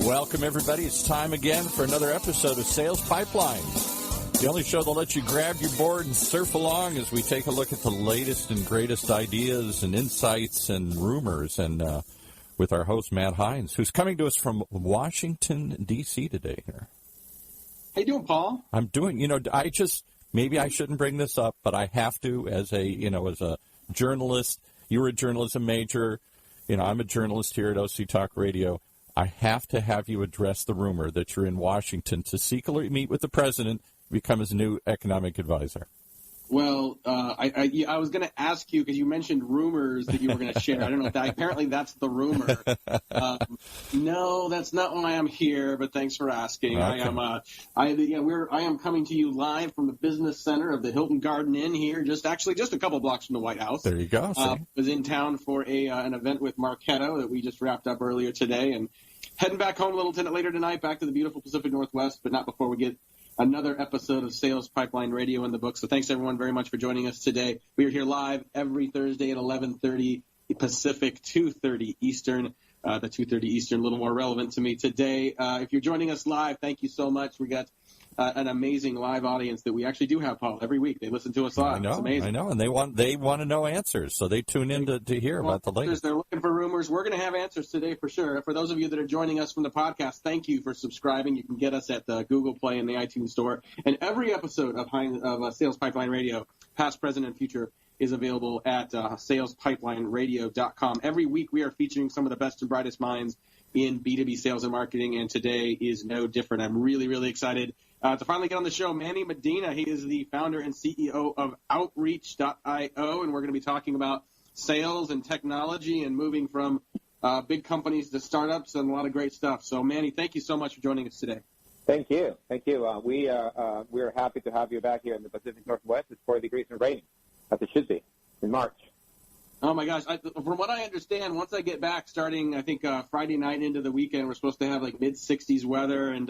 Welcome, everybody. It's time again for another episode of Sales Pipeline, the only show that lets you grab your board and surf along as we take a look at the latest and greatest ideas and insights and rumors, and with our host, Matt Hines, who's coming to us from Washington, D.C. today here. How you doing, Paul? I'm doing, maybe I shouldn't bring this up, but I have to as a journalist. You were a journalism major. I'm a journalist here at OC Talk Radio. I have to have you address the rumor that you're in Washington to secretly meet with the president, become his new economic advisor. Well, I was going to ask you, because you mentioned rumors that you were going to share. I don't know if that, apparently that's the rumor. No, that's not why I'm here, but thanks for asking. Okay. I am coming to you live from the business center of the Hilton Garden Inn here, just a couple blocks from the White House. There you go. Was in town for an event with Marketo that we just wrapped up earlier today, and heading back home a little later tonight, back to the beautiful Pacific Northwest, but not before we get another episode of Sales Pipeline Radio in the book. So thanks, everyone, very much for joining us today. We are here live every Thursday at 11:30 Pacific, 2:30 Eastern. The 2:30 Eastern, a little more relevant to me today. If you're joining us live, thank you so much. We got an amazing live audience that we actually do have, Paul, every week. They listen to us live. It's amazing. I know, and they want to know answers, so they tune in to hear about the latest. They're looking for rumors. We're going to have answers today for sure. For those of you that are joining us from the podcast, thank you for subscribing. You can get us at the Google Play and the iTunes Store. And every episode of Sales Pipeline Radio, past, present, and future, is available at salespipelineradio.com. Every week we are featuring some of the best and brightest minds in B2B sales and marketing, and today is no different. I'm really, really excited to finally get on the show. Manny Medina, he is the founder and CEO of Outreach.io, and we're going to be talking about sales and technology and moving from big companies to startups and a lot of great stuff. So, Manny, thank you so much for joining us today. Thank you. We are happy to have you back here in the Pacific Northwest. It's 40 degrees and raining, as it should be, in March. Oh, my gosh. From what I understand, once I get back starting, I think, Friday night into the weekend, we're supposed to have, like, mid-60s weather, and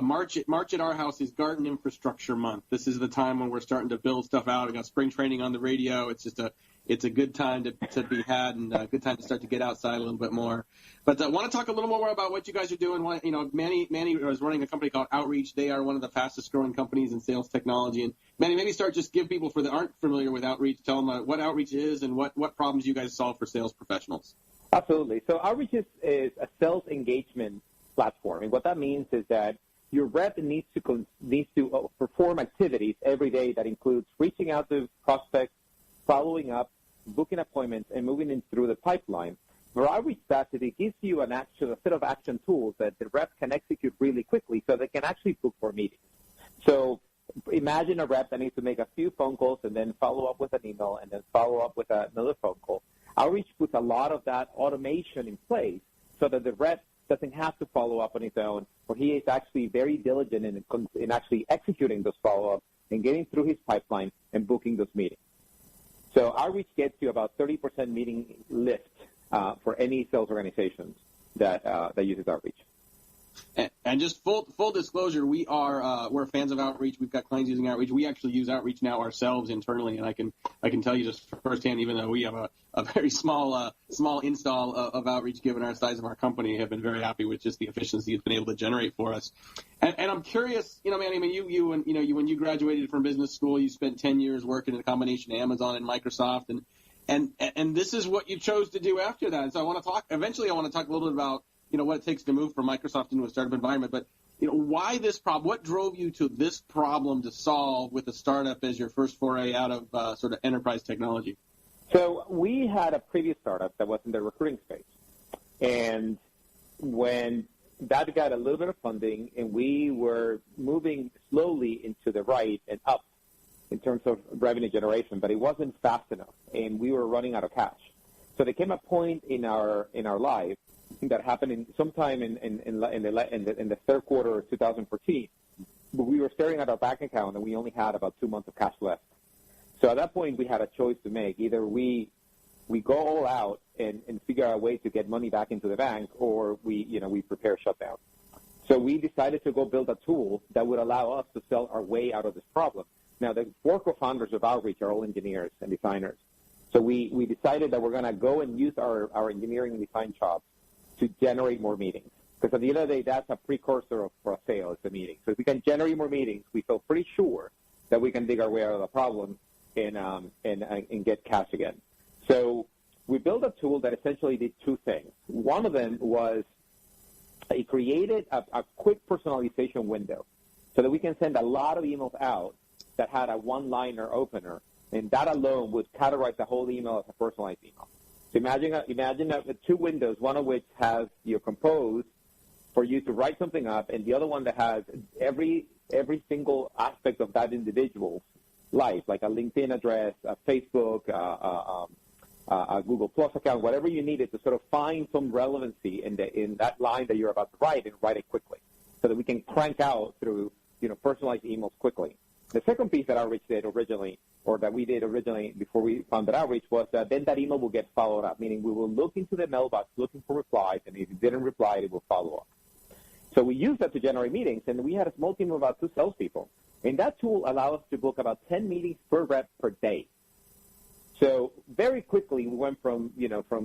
March at our house is Garden Infrastructure Month. This is the time when we're starting to build stuff out. We got spring training on the radio. It's just it's a good time to be had, and a good time to start to get outside a little bit more. But I want to talk a little more about what you guys are doing. Manny is running a company called Outreach. They are one of the fastest growing companies in sales technology. And Manny, maybe give people that aren't familiar with Outreach, tell them what Outreach is and what problems you guys solve for sales professionals. Absolutely. So Outreach is a sales engagement platform, and what that means is that your rep needs to perform activities every day that includes reaching out to prospects, following up, booking appointments, and moving in through the pipeline. For Outreach Capacity, gives you a set of action tools that the rep can execute really quickly so they can actually book more meetings. So imagine a rep that needs to make a few phone calls and then follow up with an email and then follow up with another phone call. Outreach puts a lot of that automation in place so that the rep doesn't have to follow up on his own, or he is actually very diligent in actually executing those follow-ups and getting through his pipeline and booking those meetings. So Outreach gets you about 30% meeting lift for any sales organizations that uses Outreach. And just full disclosure, we're fans of Outreach. We've got clients using Outreach. We actually use Outreach now ourselves internally, and I can tell you just firsthand, even though we have a very small install of Outreach given our size of our company, have been very happy with just the efficiency it's been able to generate for us. And I'm curious, Manny, when you graduated from business school, you spent 10 years working in a combination of Amazon and Microsoft, and this is what you chose to do after that. And so I want to talk a little bit about what it takes to move from Microsoft into a startup environment, but why this problem? What drove you to this problem to solve with a startup as your first foray out of sort of enterprise technology? So we had a previous startup that was in the recruiting space, and when that got a little bit of funding, and we were moving slowly into the right and up in terms of revenue generation, but it wasn't fast enough, and we were running out of cash. So there came a point in our life that happened sometime in the third quarter of 2014. But we were staring at our bank account, and we only had about 2 months of cash left. So at that point, we had a choice to make. Either we go all out and figure out a way to get money back into the bank, or we prepare shutdown. So we decided to go build a tool that would allow us to sell our way out of this problem. Now, the 4 co-founders of Outreach are all engineers and designers. So we decided that we're going to go and use our engineering and design chops to generate more meetings. Because at the end of the day, that's a precursor for a sale. It's a meeting. So if we can generate more meetings, we feel pretty sure that we can dig our way out of the problem and get cash again. So we built a tool that essentially did two things. One of them was it created a quick personalization window so that we can send a lot of emails out that had a one-liner opener, and that alone would categorize the whole email as a personalized email. So imagine two windows, one of which has compose for you to write something up, and the other one that has every single aspect of that individual's life, like a LinkedIn address, a Facebook, a Google Plus account, whatever you needed to sort of find some relevancy in that line that you're about to write, and write it quickly, so that we can crank out through personalized emails quickly. The second piece that Outreach did originally, or that we did originally before we founded Outreach, was that then that email will get followed up, meaning we will look into the mailbox looking for replies, and if it didn't reply, it will follow up. So we used that to generate meetings, and we had a small team of about 2 salespeople. And that tool allowed us to book about 10 meetings per rep per day. So very quickly, we went from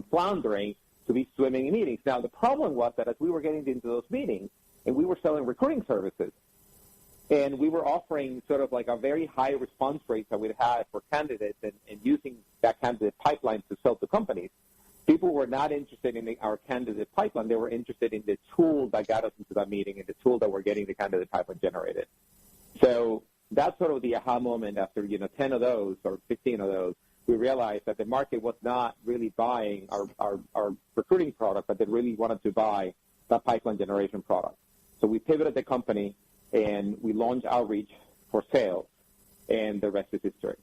floundering to be swimming in meetings. Now, the problem was that as we were getting into those meetings, and we were selling recruiting services, and we were offering sort of like a very high response rate that we'd had for candidates and using that candidate pipeline to sell to companies, people were not interested in our candidate pipeline. They were interested in the tool that got us into that meeting and the tool that we're getting the candidate pipeline generated. So that's sort of the aha moment after 10 of those or 15 of those. We realized that the market was not really buying our recruiting product, but they really wanted to buy that pipeline generation product. So we pivoted the company, and we launched Outreach for sales, and the rest is history.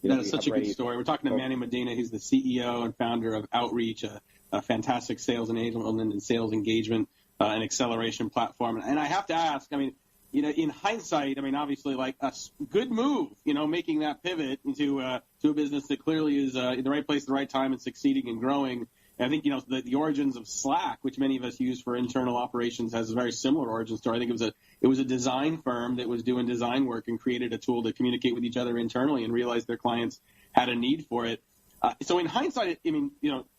That is such a good story. We're talking to Manny Medina. He's the CEO and founder of Outreach, a fantastic sales enablement and sales engagement and acceleration platform. And I have to ask, in hindsight, obviously, like a good move, making that pivot into a business that clearly is in the right place at the right time and succeeding and growing. And I think, the origins of Slack, which many of us use for internal operations, has a very similar origin story. I think it was a design firm that was doing design work and created a tool to communicate with each other internally and realized their clients had a need for it. So in hindsight,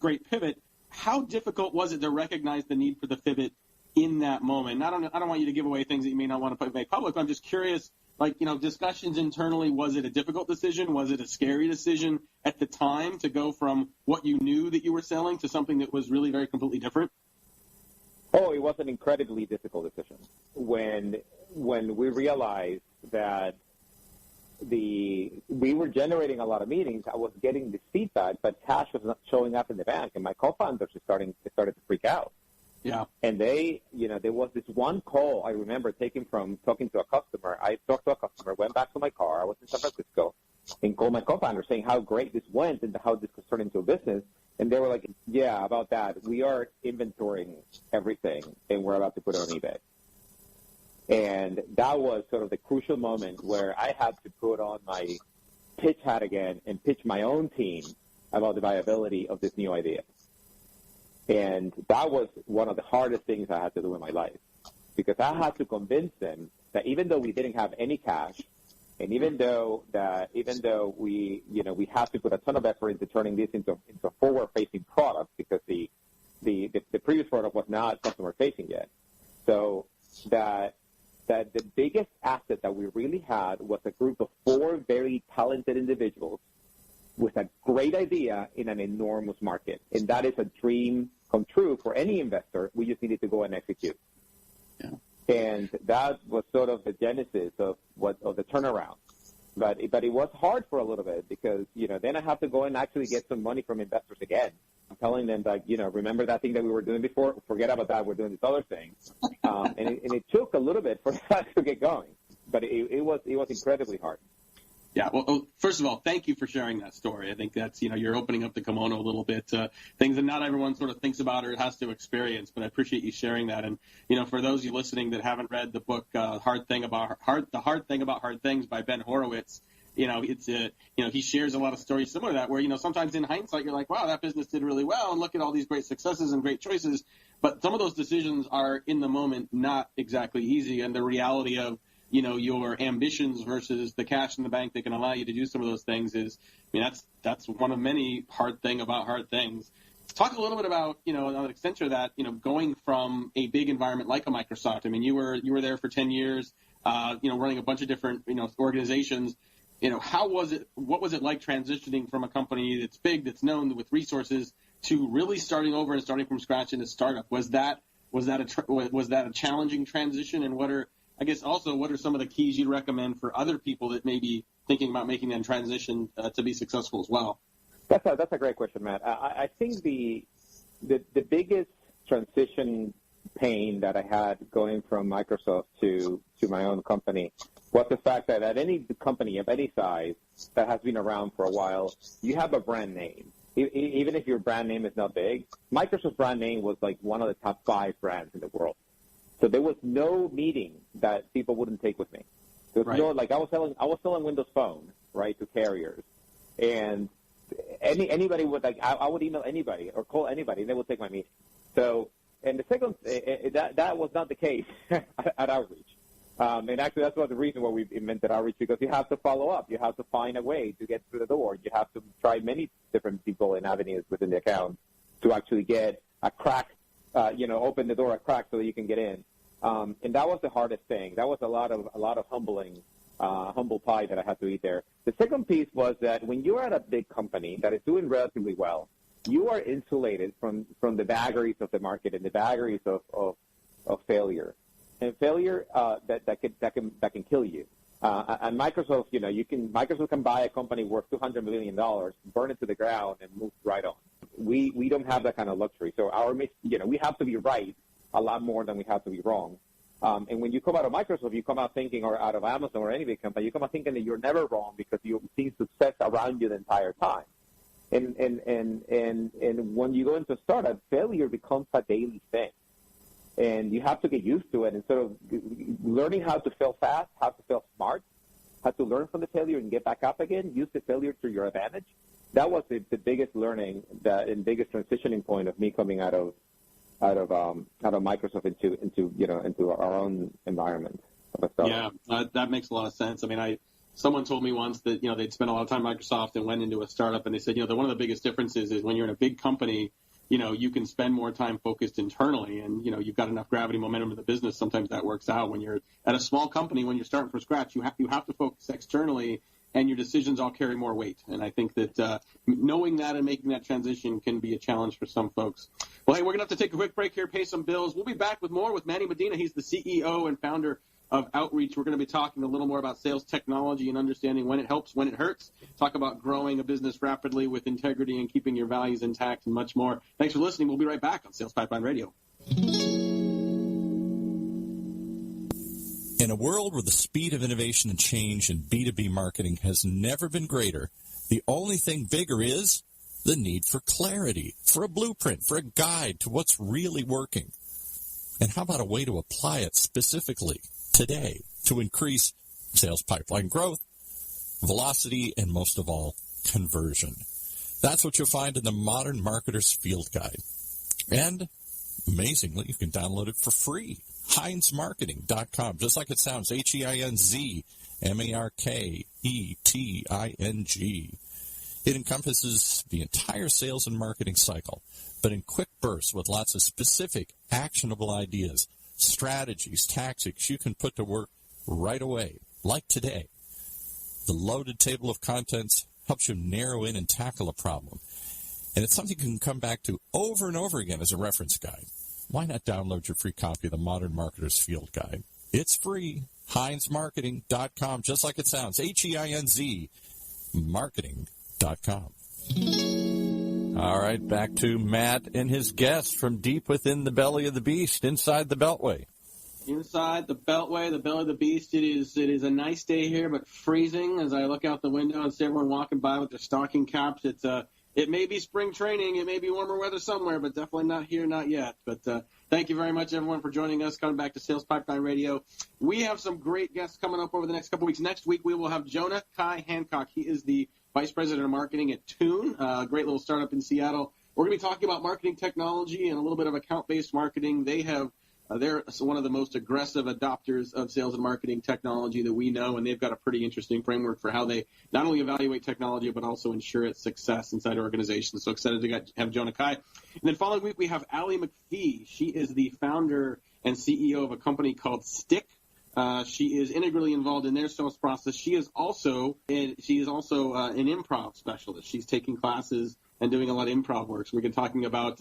great pivot. How difficult was it to recognize the need for the pivot in that moment? And I don't want you to give away things that you may not want to make public. I'm just curious, discussions internally, was it a difficult decision? Was it a scary decision at the time to go from what you knew that you were selling to something that was really very completely different? Oh, it was an incredibly difficult decision. When we realized that we were generating a lot of meetings, I was getting this feedback, but cash was not showing up in the bank, and my co-founders started to freak out. Yeah. And there was this one call I remember talking to a customer. I talked to a customer, went back to my car. I was in San Francisco, and called my co-founder saying how great this went and how this could turn into a business. And they were like, yeah, about that. We are inventorying everything, and we're about to put it on eBay. And that was sort of the crucial moment where I had to put on my pitch hat again and pitch my own team about the viability of this new idea. And that was one of the hardest things I had to do in my life, because I had to convince them that even though we didn't have any cash, and even though we have to put a ton of effort into turning this into a forward-facing product, because the previous product was not customer-facing yet, so that the biggest asset that we really had was a group of 4 very talented individuals with a great idea in an enormous market. And that is a dream come true for any investor. We just needed to go and execute. Yeah. And that was sort of the genesis of the turnaround. But it was hard for a little bit, because, then I have to go and actually get some money from investors again. I'm telling them that, remember that thing that we were doing before? Forget about that. We're doing this other thing. And it took a little bit for that to get going. But it was incredibly hard. Yeah, well, first of all, thank you for sharing that story. I think that's, you're opening up the kimono a little bit, things that not everyone sort of thinks about or has to experience, but I appreciate you sharing that. And, for those of you listening that haven't read the book, The Hard Thing About Hard Things by Ben Horowitz, it's he shares a lot of stories similar to that, where, sometimes in hindsight, you're like, wow, that business did really well, and look at all these great successes and great choices. But some of those decisions are in the moment not exactly easy, and the reality of, your ambitions versus the cash in the bank that can allow you to do some of those things is, that's one of many hard thing about hard things. Talk a little bit about, on an extension of that, going from a big environment like a Microsoft. I mean, you were there for 10 years, running a bunch of different, organizations. How was it? What was it like transitioning from a company that's big, that's known with resources, to really starting over and starting from scratch in a startup? Was that a challenging transition? And what are some of the keys you'd recommend for other people that may be thinking about making that transition to be successful as well? That's a great question, Matt. I think the biggest transition pain that I had going from Microsoft to my own company was the fact that at any company of any size that has been around for a while, you have a brand name. Even if your brand name is not big, Microsoft's brand name was like one of the top 5 brands in the world. So there was no meeting that people wouldn't take with me. There was no, like I was selling Windows Phone, right, to carriers, and anybody would I would email anybody or call anybody, and they would take my meeting. So, and the second, that was not the case at Outreach. And actually, that's the reason why we invented Outreach, because you have to follow up. You have to find a way to get through the door. You have to try many different people and avenues within the account to actually get a crack, open the door a crack so that you can get in. And that was the hardest thing. That was a lot of humble pie that I had to eat there. The second piece was that when you're at a big company that is doing relatively well, you are insulated from the vagaries of the market and the vagaries of failure. And failure that can kill you. And Microsoft, Microsoft can buy a company worth $200 million, burn it to the ground, and move right on. We don't have that kind of luxury. So we have to be right a lot more than we have to be wrong. And when you come out of Microsoft, you come out thinking, or out of Amazon or any big company, you come out thinking that you're never wrong because you've seen success around you the entire time. And when you go into a startup, failure becomes a daily thing. And you have to get used to it and sort of learning how to fail fast, how to fail smart, how to learn from the failure and get back up again, use the failure to your advantage. That was the biggest learning and biggest transitioning point of me coming out of Microsoft into our own environment. Yeah, that makes a lot of sense. I mean, someone told me once that they'd spent a lot of time at Microsoft and went into a startup, and they said that one of the biggest differences is when you're in a big company, you can spend more time focused internally, and you've got enough gravity momentum in the business. Sometimes that works out. When you're at a small company, when you're starting from scratch, you have to focus externally, and your decisions all carry more weight. And I think that knowing that and making that transition can be a challenge for some folks. Well, hey, we're going to have to take a quick break here, pay some bills. We'll be back with more with Manny Medina. He's the CEO and founder of Outreach. We're going to be talking a little more about sales technology and understanding when it helps, when it hurts. Talk about growing a business rapidly with integrity and keeping your values intact and much more. Thanks for listening. We'll be right back on Sales Pipeline Radio. In a world where the speed of innovation and change in B2B marketing has never been greater, the only thing bigger is the need for clarity, for a blueprint, for a guide to what's really working. And how about a way to apply it specifically today to increase sales pipeline growth, velocity, and most of all, conversion? That's what you'll find in the Modern Marketer's Field Guide. And amazingly, you can download it for free. HeinzMarketing.com, just like it sounds, HeinzMarketing. It encompasses the entire sales and marketing cycle, but in quick bursts with lots of specific, actionable ideas, strategies, tactics you can put to work right away, like today. The loaded table of contents helps you narrow in and tackle a problem. And it's something you can come back to over and over again as a reference guide. Why not download your free copy of the Modern Marketer's Field Guide? It's free. HeinzMarketing.com, just like it sounds. HEINZ Marketing.com. All right, back to Matt and his guest from deep within the belly of the beast, inside the Beltway. Inside the Beltway, the belly of the beast. It is a nice day here, but freezing as I look out the window and see everyone walking by with their stocking caps. It may be spring training. It may be warmer weather somewhere, but definitely not here, not yet. But thank you very much, everyone, for joining us, coming back to Sales Pipeline Radio. We have some great guests coming up over the next couple weeks. Next week, we will have Jonah Kai Hancock. He is the Vice President of Marketing at Tune, a great little startup in Seattle. We're going to be talking about marketing technology and a little bit of account-based marketing. They have They're one of the most aggressive adopters of sales and marketing technology that we know, and they've got a pretty interesting framework for how they not only evaluate technology but also ensure its success inside organizations. So excited to have Jonah Kai. And then following week, we have Allie McPhee. She is the founder and CEO of a company called Stick. She is integrally involved in their sales process. She is also an improv specialist. She's taking classes and doing a lot of improv work. So we've been talking about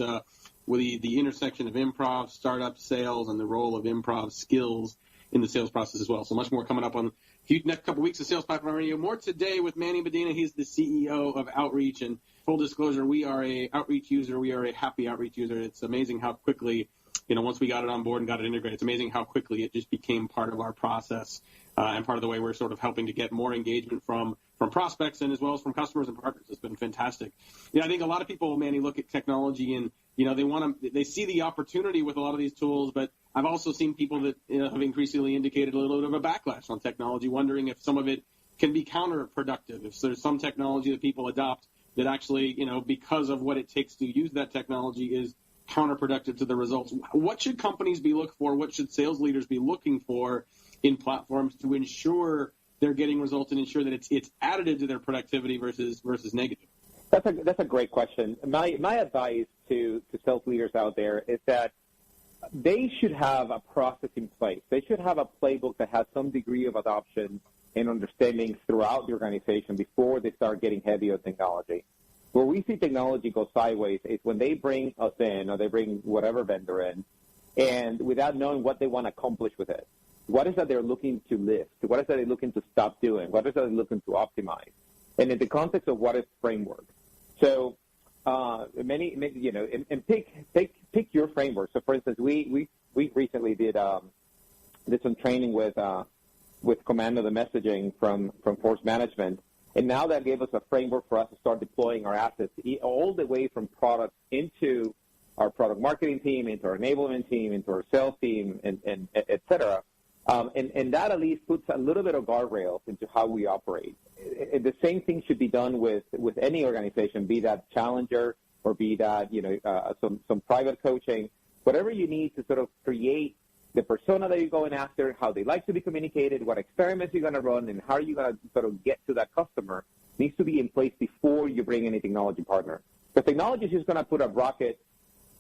with the intersection of improv, startup sales, and the role of improv skills in the sales process as well. So much more coming up on the next couple of weeks of Sales Pipeline Radio. More today with Manny Medina. He's the CEO of Outreach. And full disclosure, we are a Outreach user. We are a happy Outreach user. It's amazing how quickly, once we got it on board and got it integrated, it's amazing how quickly it just became part of our process and part of the way we're sort of helping to get more engagement from prospects and as well as from customers and partners. It's been fantastic. I think a lot of people, Manny, look at technology and, they see the opportunity with a lot of these tools, but I've also seen people that have increasingly indicated a little bit of a backlash on technology, wondering if some of it can be counterproductive, if there's some technology that people adopt that actually, because of what it takes to use that technology is counterproductive to the results. What should companies be looking for? What should sales leaders be looking for in platforms to ensure they're getting results and ensure that it's additive to their productivity versus negative? That's a great question. My advice to sales leaders out there is that they should have a process in place. They should have a playbook that has some degree of adoption and understanding throughout the organization before they start getting heavy on technology. Where we see technology go sideways is when they bring us in or they bring whatever vendor in, and without knowing what they want to accomplish with it. What is that they're looking to lift? What is that they're looking to stop doing? What is that they're looking to optimize? And in the context of what is framework. So pick your framework. So for instance, we recently did some training with Commando the messaging from Force Management, and now that gave us a framework for us to start deploying our assets all the way from product into our product marketing team, into our enablement team, into our sales team, and et cetera. And that at least puts a little bit of guardrails into how we operate. The same thing should be done with any organization, be that challenger or be that some private coaching, whatever you need to sort of create the persona that you're going after, how they like to be communicated, what experiments you're going to run, and how you're going to sort of get to that customer needs to be in place before you bring any technology partner. The technology is just going to put a rocket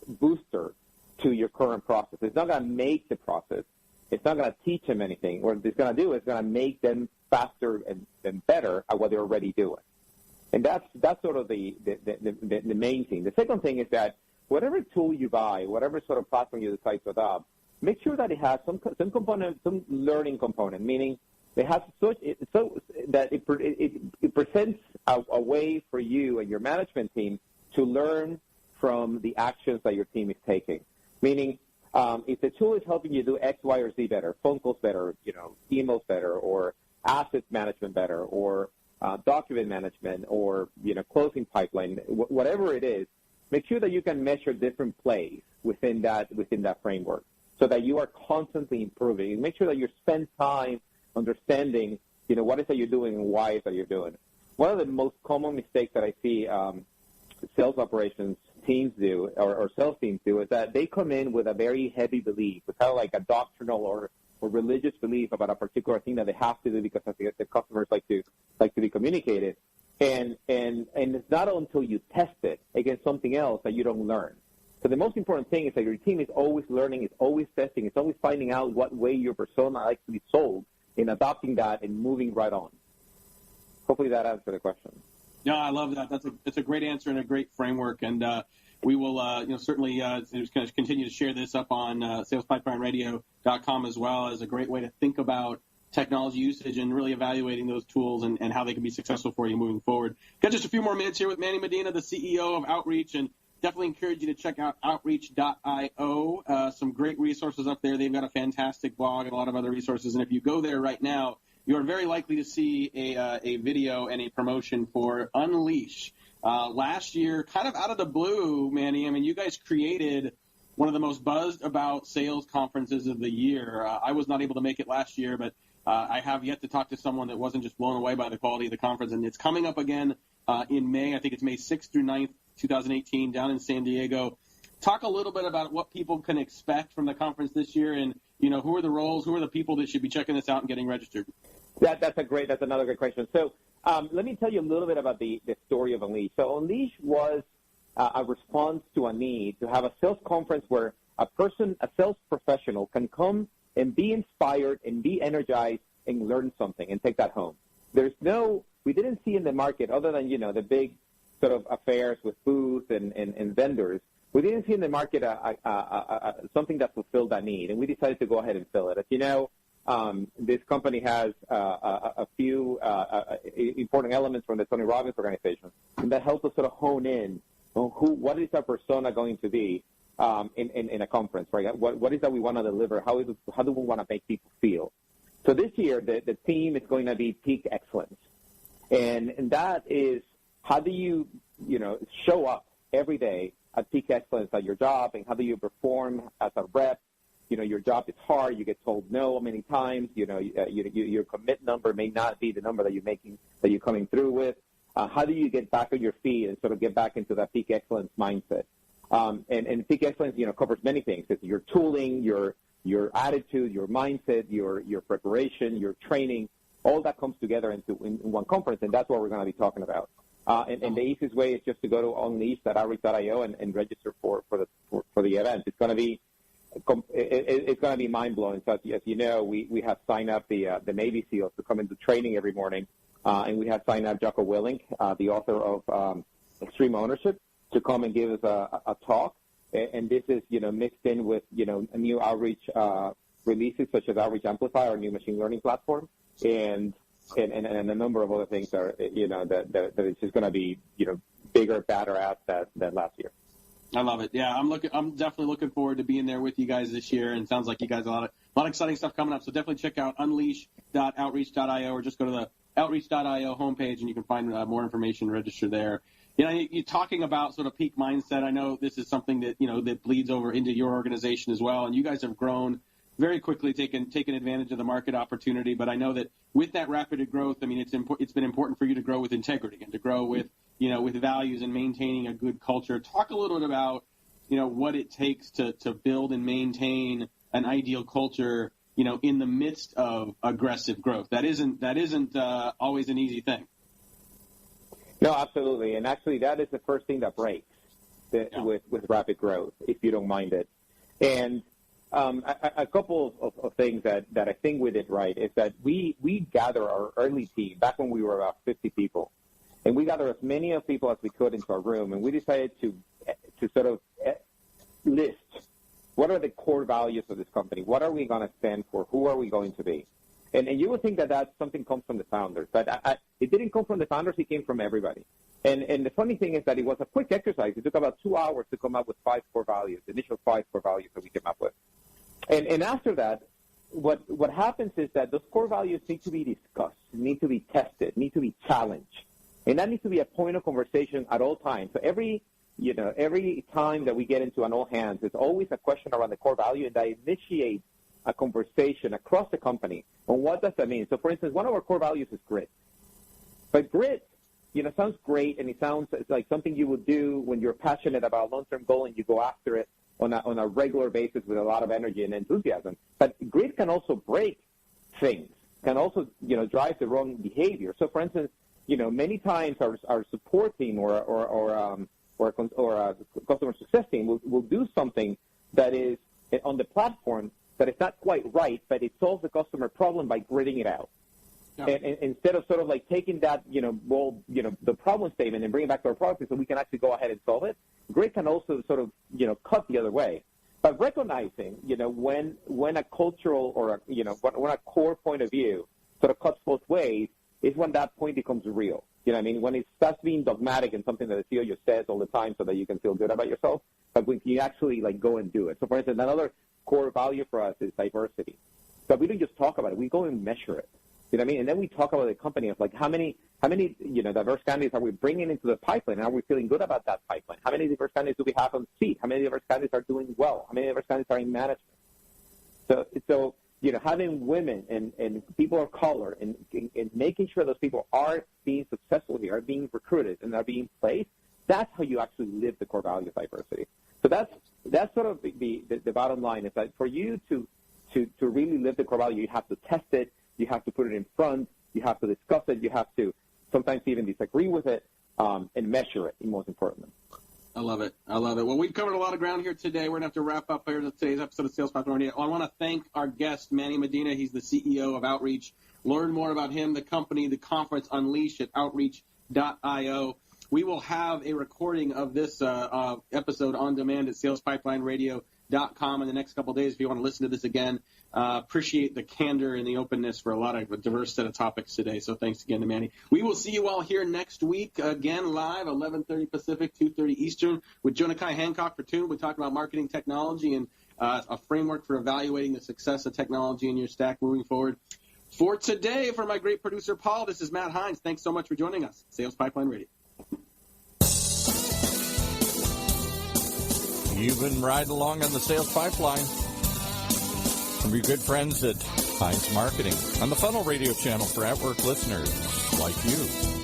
booster to your current process. It's not going to make the process. It's not going to teach them anything. What it's going to do is going to make them faster and better at what they're already doing. And that's sort of the main thing. The second thing is that whatever tool you buy, whatever sort of platform you decide to adopt, make sure that it has some component, some learning component, meaning it has so that it presents a way for you and your management team to learn from the actions that your team is taking. Meaning, if the tool is helping you do X, Y, or Z better, phone calls better, emails better, or asset management better, or document management, or closing pipeline, whatever it is, make sure that you can measure different plays within that framework, so that you are constantly improving. And make sure that you spend time understanding, what is that you're doing and why is that you're doing it. One of the most common mistakes that I see sales operations teams do, or sales teams do, is that they come in with a very heavy belief, with kind of like a doctrinal or religious belief about a particular thing that they have to do because the customers like to be communicated. And it's not until you test it against something else that you don't learn. So the most important thing is that your team is always learning, is always testing, it's always finding out what way your persona likes to be sold, and adopting that and moving right on. Hopefully that answered the question. Yeah, I love that. That's a great answer and a great framework. And we will certainly continue to share this up on SalesPipelineRadio.com as well as a great way to think about technology usage and really evaluating those tools and how they can be successful for you moving forward. Got just a few more minutes here with Manny Medina, the CEO of Outreach, and definitely encourage you to check out Outreach.io. Some great resources up there. They've got a fantastic blog and a lot of other resources. And if you go there right now, you are very likely to see a video and a promotion for Unleash. Last year, kind of out of the blue, Manny, I mean, you guys created one of the most buzzed about sales conferences of the year. I was not able to make it last year, but I have yet to talk to someone that wasn't just blown away by the quality of the conference. And it's coming up again in May. I think it's May 6th through 9th, 2018, down in San Diego. talk a little bit about what people can expect from the conference this year, and who are the roles, who are the people that should be checking this out and getting registered. That's another great question. So let me tell you a little bit about the story of Unleash. So Unleash was a response to a need to have a sales conference where a sales professional, can come and be inspired and be energized and learn something and take that home. We didn't see in the market, other than, the big sort of affairs with booths and vendors, we didn't see in the market something that fulfilled that need, and we decided to go ahead and fill it. As you know, this company has a few important elements from the Tony Robbins organization, and that helped us sort of hone in on what is our persona going to be in a conference, right? What is that we want to deliver? How do we want to make people feel? So this year, the theme is going to be peak excellence, and that is, how do you show up every day at peak excellence at your job, and how do you perform as a rep? Your job is hard. You get told no many times. Your commit number may not be the number that you're coming through with. How do you get back on your feet and sort of get back into that peak excellence mindset? And peak excellence, covers many things. It's your tooling, your attitude, your mindset, your preparation, your training. All that comes together in one conference, and that's what we're going to be talking about. And the easiest way is just to go to unleash.outreach.io and register for the event. It's going to be mind blowing. So as you know, we have signed up the Navy SEALs to come into training every morning, and we have signed up Jocko Willink, the author of Extreme Ownership, to come and give us a talk. And this is mixed in with a new outreach releases, such as Outreach Amplify, our new machine learning platform, and a number of other things that it's just going to be bigger, badder at than last year. I love it. Yeah, I'm definitely looking forward to being there with you guys this year, and it sounds like you guys have a lot of exciting stuff coming up. So definitely check out unleash.outreach.io, or just go to the outreach.io homepage and you can find more information, register there. You're talking about sort of peak mindset. I know this is something that that bleeds over into your organization as well, and you guys have grown very quickly, taken advantage of the market opportunity. But I know that with that rapid growth, it's been important for you to grow with integrity and to grow with with values and maintaining a good culture. Talk a little bit about what it takes to build and maintain an ideal culture in the midst of aggressive growth. That isn't always an easy thing. No, absolutely, and actually that is the first thing that breaks with rapid growth, if you don't mind it. And a couple of things that I think we did right is that we gather our early team back when we were about 50 people, and we gather as many of people as we could into our room, and we decided to sort of list what are the core values of this company, what are we going to stand for, who are we going to be. And you would think that something comes from the founders, but it didn't come from the founders. It came from everybody. And the funny thing is that it was a quick exercise. It took about 2 hours to come up with 5 core values, the initial 5 core values that we came up with. And after that, what happens is that those core values need to be discussed, need to be tested, need to be challenged. And that needs to be a point of conversation at all times. So every time that we get into an all hands, there's always a question around the core value, and that initiates a conversation across the company on what does that mean. So, for instance, one of our core values is grit. But grit, sounds great, and it sounds like something you would do when you're passionate about a long-term goal and you go after it on a regular basis with a lot of energy and enthusiasm. But grit can also break things, can also, drive the wrong behavior. So, for instance, many times our support team or customer success team will do something that is on the platform that is not quite right, but it solves the customer problem by gritting it out. Yeah. And instead of sort of like taking that, the problem statement and bringing it back to our product so we can actually go ahead and solve it, grit can also sort of, cut the other way. But recognizing, when a cultural or, when a core point of view sort of cuts both ways is when that point becomes real. When it starts being dogmatic and something that the CEO just says all the time so that you can feel good about yourself, but when you actually go and do it. So, for instance, another core value for us is diversity. But we don't just talk about it; we go and measure it. And then we talk about the company of how many diverse candidates are we bringing into the pipeline, and are we feeling good about that pipeline? How many diverse candidates do we have on seat? How many diverse candidates are doing well? How many diverse candidates are in management? So having women and people of color and making sure those people are being successful here, are being recruited, and are being placed. That's how you actually live the core value of diversity. So that's that's sort of the bottom line, is that for you to really live the core value, you have to test it, you have to put it in front, you have to discuss it, you have to sometimes even disagree with it, and measure it, most importantly. I love it. Well, we've covered a lot of ground here today. We're going to have to wrap up here today's episode of Sales Pipeline Radio. I want to thank our guest, Manny Medina. He's the CEO of Outreach. Learn more about him, the company, the conference, Unleash at outreach.io. We will have a recording of this episode on demand at salespipelineradio.com in the next couple of days if you want to listen to this again. Appreciate the candor and the openness for a diverse set of topics today. So thanks again to Manny. We will see you all here next week, again live, 11:30 Pacific, 2:30 Eastern, with Jonakai Hancock for Tune. We talk about marketing technology and a framework for evaluating the success of technology in your stack moving forward. For today, for my great producer, Paul, this is Matt Hines. Thanks so much for joining us. Sales Pipeline Radio. You've been riding along on the Sales Pipeline from your good friends at Hines Marketing on the Funnel Radio channel for at-work listeners like you.